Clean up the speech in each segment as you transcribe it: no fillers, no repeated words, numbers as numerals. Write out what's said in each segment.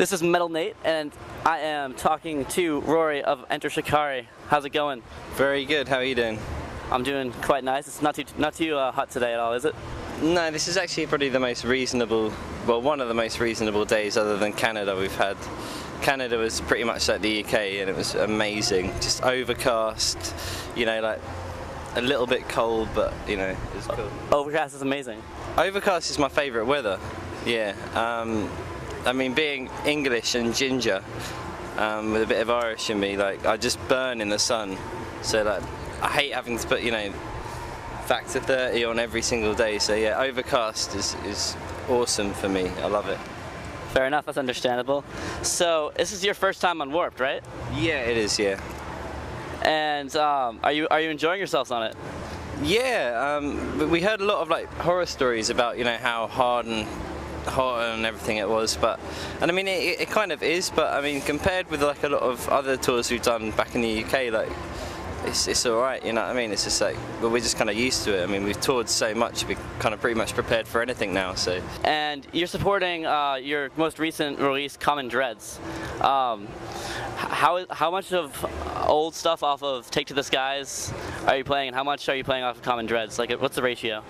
This is Metal Nate, and I am talking to Rory of Enter Shikari. How's it going? Very good. How are you doing? I'm doing quite nice. It's not too hot today at all, is it? No, this is actually probably the most reasonable, well, one of the most reasonable days other than Canada we've had. Canada was pretty much like the UK, and it was amazing. Just overcast, you know, like a little bit cold, but you know, it was cool. Overcast is amazing. Overcast is my favourite weather. Yeah. I mean, being English and ginger, with a bit of Irish in me, like I just burn in the sun. So like, I hate having to put, you know, factor 30 on every single day. So yeah, overcast is awesome for me. I love it. Fair enough. That's understandable. So this is your first time on Warped, right? Yeah, it is. Yeah. And are you enjoying yourselves on it? Yeah. We heard a lot of like horror stories about, you know, how hard and hot and everything it was, and I mean it kind of is, but I mean compared with like a lot of other tours we've done back in the UK, like it's alright, you know what I mean? It's just like, well, we're just kind of used to it. I mean, we've toured so much, we're kind of pretty much prepared for anything now. So. And you're supporting your most recent release, Common Dreads. How much of old stuff off of Take to the Skies are you playing, and how much are you playing off of Common Dreads? Like, what's the ratio?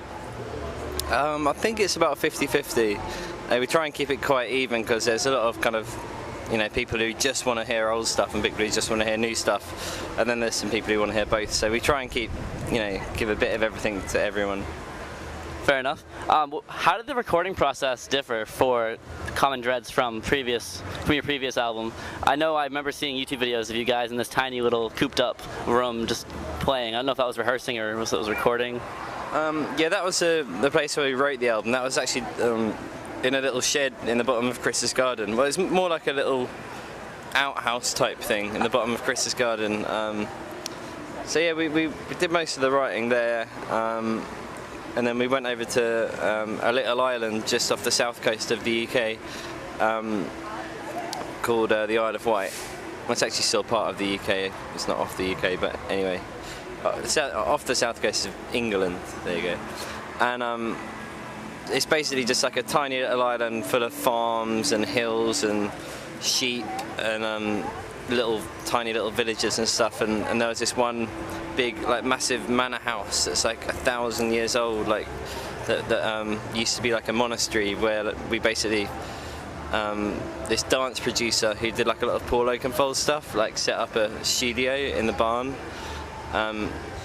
I think it's about 50-50. We try and keep it quite even because there's a lot of kind of, you know, people who just want to hear old stuff and people who just want to hear new stuff, and then there's some people who want to hear both. So we try and keep, you know, give a bit of everything to everyone. Fair enough. How did the recording process differ for Common Dreads from your previous album? I remember seeing YouTube videos of you guys in this tiny little cooped up room just playing. I don't know if that was rehearsing or if it was recording. Yeah, that was the place where we wrote the album. That was actually in a little shed in the bottom of Chris's garden. Well, it's more like a little outhouse type thing in the bottom of Chris's garden. So yeah, we did most of the writing there, and then we went over to a little island just off the south coast of the UK called the Isle of Wight. Well, it's actually still part of the UK. It's not off the UK, but anyway. Off the south coast of England, there you go. And it's basically just like a tiny little island full of farms and hills and sheep and tiny little villages and stuff. And there was this one big, like massive manor house that's like 1,000 years old, like that used to be like a monastery where we basically this dance producer who did like a lot of Paul Oakenfold stuff, like set up a studio in the barn.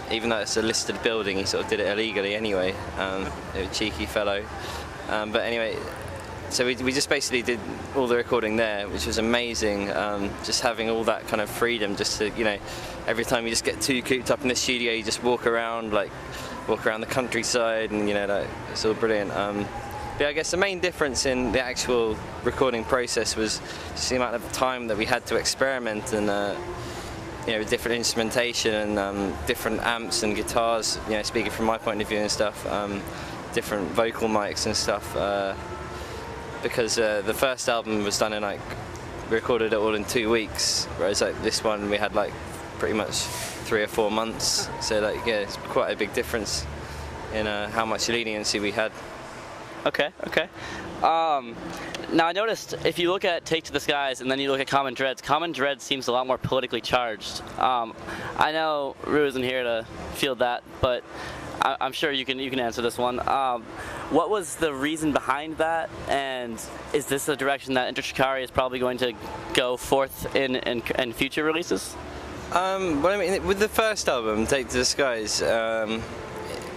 Even though it's a listed building, he sort of did it illegally anyway. A cheeky fellow. But anyway, so we just basically did all the recording there, which was amazing. Just having all that kind of freedom, just to, you know, every time you just get too cooped up in the studio, you just walk around the countryside, and you know, like, it's all brilliant. But I guess the main difference in the actual recording process was just the amount of time that we had to experiment and. You know, different instrumentation and different amps and guitars, you know, speaking from my point of view and stuff, different vocal mics and stuff, because the first album was done in like, we recorded it all in 2 weeks, whereas like this one we had like pretty much 3 or 4 months, so like, yeah, it's quite a big difference in how much leniency we had. Okay. Now I noticed if you look at Take to the Skies and then you look at Common Dreads seems a lot more politically charged. I know Rue isn't here to field that, but I'm sure you can answer this one. What was the reason behind that, and is this a direction that Enter Shikari is probably going to go forth in future releases? Well, I mean, with the first album, Take to the Skies,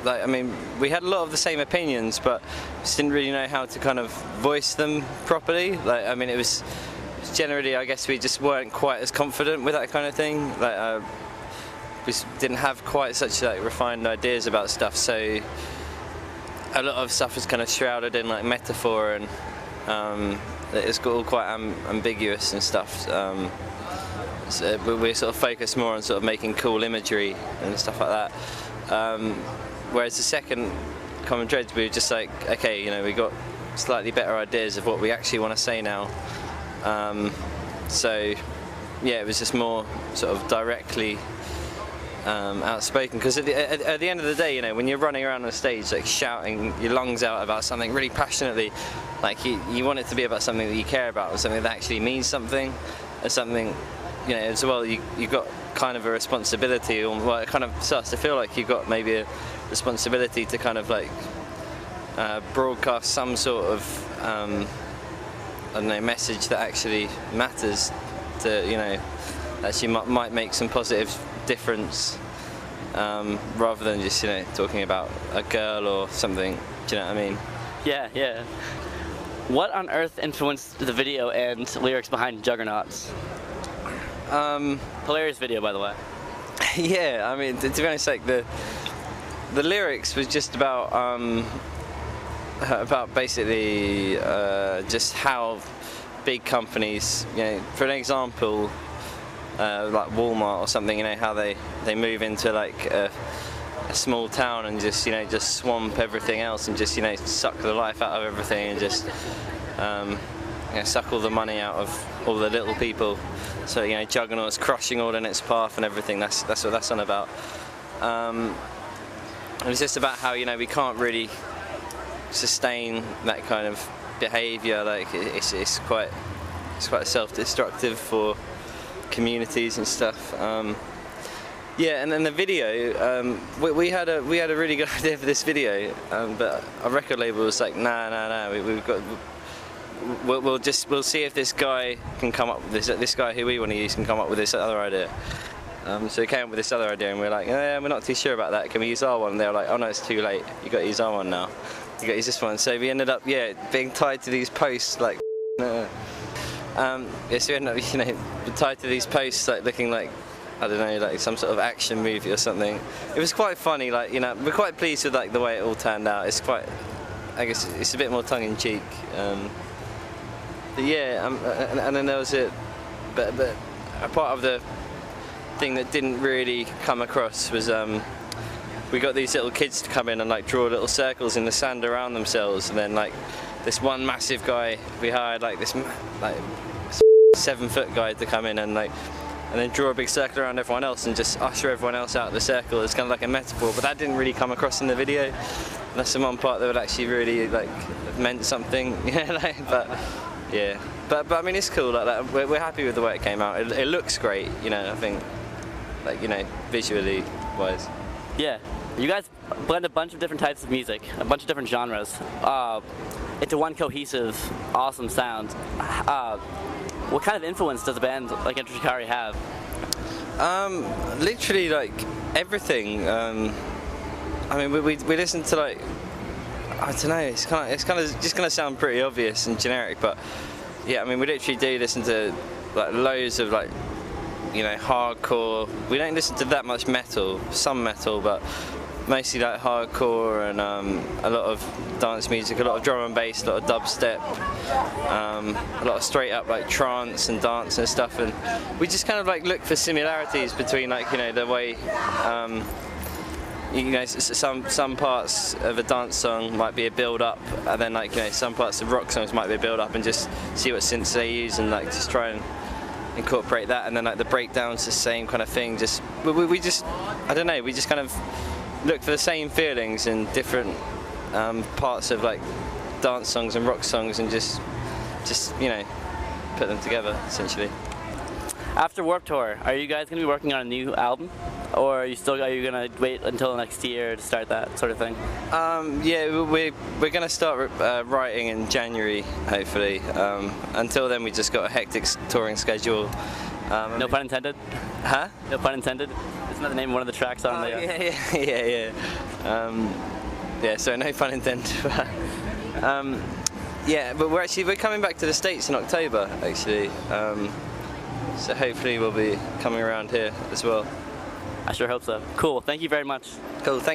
like, I mean, we had a lot of the same opinions, but just didn't really know how to kind of voice them properly. Like, I mean, it was generally, I guess we just weren't quite as confident with that kind of thing. Like, we didn't have quite such like refined ideas about stuff, so a lot of stuff was kind of shrouded in like metaphor, and it's all quite ambiguous and stuff. So we sort of focused more on sort of making cool imagery and stuff like that. Whereas the second Common Dreads, we were just like, okay, you know, we got slightly better ideas of what we actually want to say now. So yeah, it was just more sort of directly outspoken, because at the end of the day, you know, when you're running around on stage like shouting your lungs out about something really passionately, like you want it to be about something that you care about, or something that actually means something, or something, you know, as well. You've got kind of a responsibility, or well, it kind of starts to feel like you've got maybe a responsibility to kind of like broadcast some sort of I don't know, message that actually matters, to, you know, actually might make some positive difference, rather than just, you know, talking about a girl or something. Do you know what I mean? Yeah, yeah. What on earth influenced the video and lyrics behind Juggernauts? Hilarious video, by the way. Yeah, I mean, to be honest, like the lyrics was just about basically just how big companies, you know, for an example, like Walmart or something, you know, how they move into like a small town and just, you know, just swamp everything else and just, you know, suck the life out of everything and just you know, suck all the money out of all the little people. So, you know, Juggernaut's crushing all in its path and everything. That's what that's on about. It's just about how, you know, we can't really sustain that kind of behaviour. Like it's quite self-destructive for communities and stuff. Yeah, and then the video, we had a really good idea for this video, but our record label was like, nah, we've got. We'll see if this guy can come up with this guy who we want to use can come up with this other idea. So we came up with this other idea, and we're like, we're not too sure about that. Can we use our one? And they were like, oh no, it's too late. You got to use our one now. You got to use this one. So we ended up, being tied to these posts, like, so we ended up, you know, tied to these posts, like looking like, I don't know, like some sort of action movie or something. It was quite funny, like, you know, we're quite pleased with like the way it all turned out. It's quite, I guess, it's a bit more tongue-in-cheek. But yeah, and then there was but a part of the thing that didn't really come across was we got these little kids to come in and like draw little circles in the sand around themselves, and then like this one massive guy, we hired like this like 7-foot guy to come in and then draw a big circle around everyone else and just usher everyone else out of the circle. It's kind of like a metaphor, but that didn't really come across in the video. That's the one part that would actually really like meant something. Yeah, like, but yeah, but I mean, it's cool. Like we're happy with the way it came out. It looks great, you know. I think, like, you know, visually wise. Yeah, you guys blend a bunch of different types of music, a bunch of different genres, into one cohesive, awesome sound. What kind of influence does a band like Enter Shikari have? Literally, like everything. I mean, we listen to, like, I don't know. It's kind of just gonna sound pretty obvious and generic, but yeah, I mean, we literally do listen to like loads of, like, you know, hardcore. We don't listen to that much metal, some metal, but mostly like hardcore and a lot of dance music, a lot of drum and bass, a lot of dubstep, a lot of straight up like trance and dance and stuff. And we just kind of like look for similarities between, like, you know, the way you know, some parts of a dance song might be a build up, and then, like, you know, some parts of rock songs might be a build up, and just see what synths they use and like just try and incorporate that. And then like the breakdown's the same kind of thing. Just we just, I don't know, we just kind of look for the same feelings in different parts of like dance songs and rock songs, and just you know, put them together essentially. After Warped Tour, are you guys going to be working on a new album, or are you going to wait until next year to start that sort of thing? Yeah, we're going to start writing in January, hopefully. Until then, we just got a hectic touring schedule. No pun intended? Huh? No pun intended? Isn't that the name of one of the tracks on the... Yeah. Yeah, so no pun intended. Yeah, but we're coming back to the States in October, actually. So hopefully we'll be coming around here as well. I sure hope so. Cool, thank you very much. Cool, thank you.